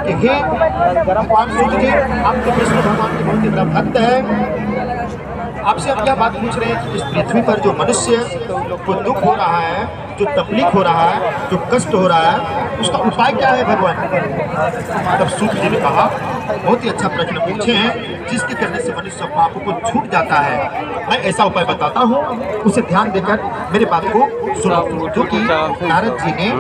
कि हे भगवान सूत जी, आप तो विष्णु भगवान के बहुत ही बड़ा भक्त है, आपसे अब क्या बात पूछ रहे हैं कि इस पृथ्वी पर जो मनुष्य को दुख हो रहा है, जो तकलीफ हो रहा है, जो कष्ट हो रहा है, उसका उपाय क्या है भगवान? तब सूत जी ने कहा, बहुत ही अच्छा प्रश्न पूछे हैं, जिसके करने से मनुष्य पापों को छूट जाता है। मैं ऐसा उपाय बताता हूँ, उसे ध्यान देकर मेरे बात को सुनो। जो कि नारद जी ने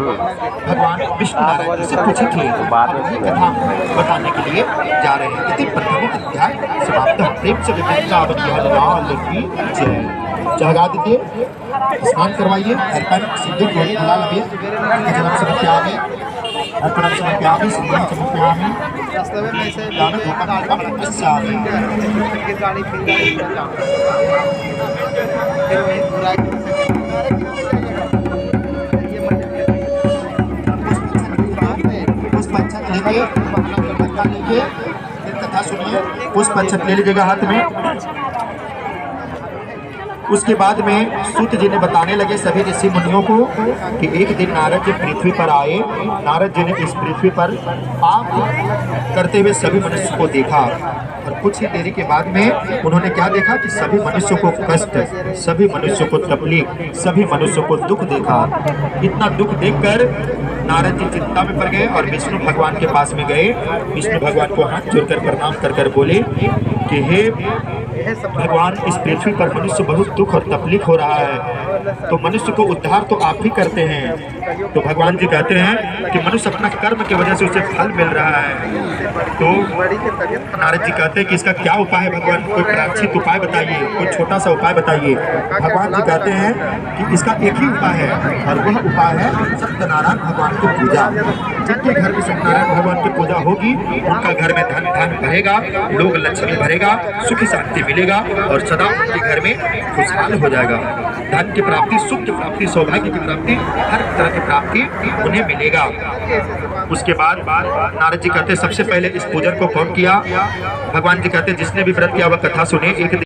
भगवान विष्णु नारायण जी से पूछी थी, वही कथा बताने के लिए जा रहे हैं। इति प्रथम अध्याय समाप्त। प्रेम से लाल की जय। जगा दीजिए, स्नान करवाइए, अर्पण सिद्धि हलाल अबीर जन्म समर्पयामि, अर्पणं समर्पयामि, सिद्धं समर्पयामि, दानं धूपं पश्यामि। पुष्पांजलि लीजिए, फिर कथा सुनिए। पुष्पांजलि ले लीजिएगा हाथ में। उसके बाद में सूत जी ने बताने लगे सभी ऋषि मुनियों को कि एक दिन नारद जी पृथ्वी पर आए। नारद जी ने इस पृथ्वी पर पाप करते हुए सभी मनुष्य को देखा, और कुछ ही देरी के बाद में उन्होंने क्या देखा कि सभी मनुष्यों को कष्ट, सभी मनुष्यों को तकलीफ, सभी मनुष्यों को दुख देखा। इतना दुख देखकर नारद जी चिंता में पड़ गए और विष्णु भगवान के पास में गए। विष्णु भगवान को हाथ जोड़कर प्रणाम कर बोले कि हे भगवान, इस पृथ्वी पर मनुष्य बहुत दुख और तकलीफ हो रहा है, तो मनुष्य को उद्धार तो आप ही करते हैं। तो भगवान जी कहते हैं कि मनुष्य अपना कर्म की वजह से उसे फल मिल रहा है। तो नारद जी कहते हैं कि इसका क्या उपाय है भगवान, कोई प्रायश्चित उपाय बताइए, कोई छोटा सा उपाय बताइए। भगवान जी कहते हैं कि इसका एक ही उपाय है, और वह उपाय है सत्यनारायण भगवान की पूजा। जिनके घर में सत्यनारायण भगवान की पूजा होगी, उनका घर में धन धन भरेगा, लोग लक्ष्मी भरेगा, सुखी शांति मिलेगा, और सदा उनके घर में खुशहाल हो जाएगा। धन की प्राप्ति, सुख की प्राप्ति, सौभाग्य की प्राप्ति, हर तरह की प्राप्ति उन्हें मिलेगा। उसके बाद नारद जी कहते सबसे पहले इस पूजन को कौन किया? भगवान जी कहते जिसने भी व्रत किया वह कथा सुने। एक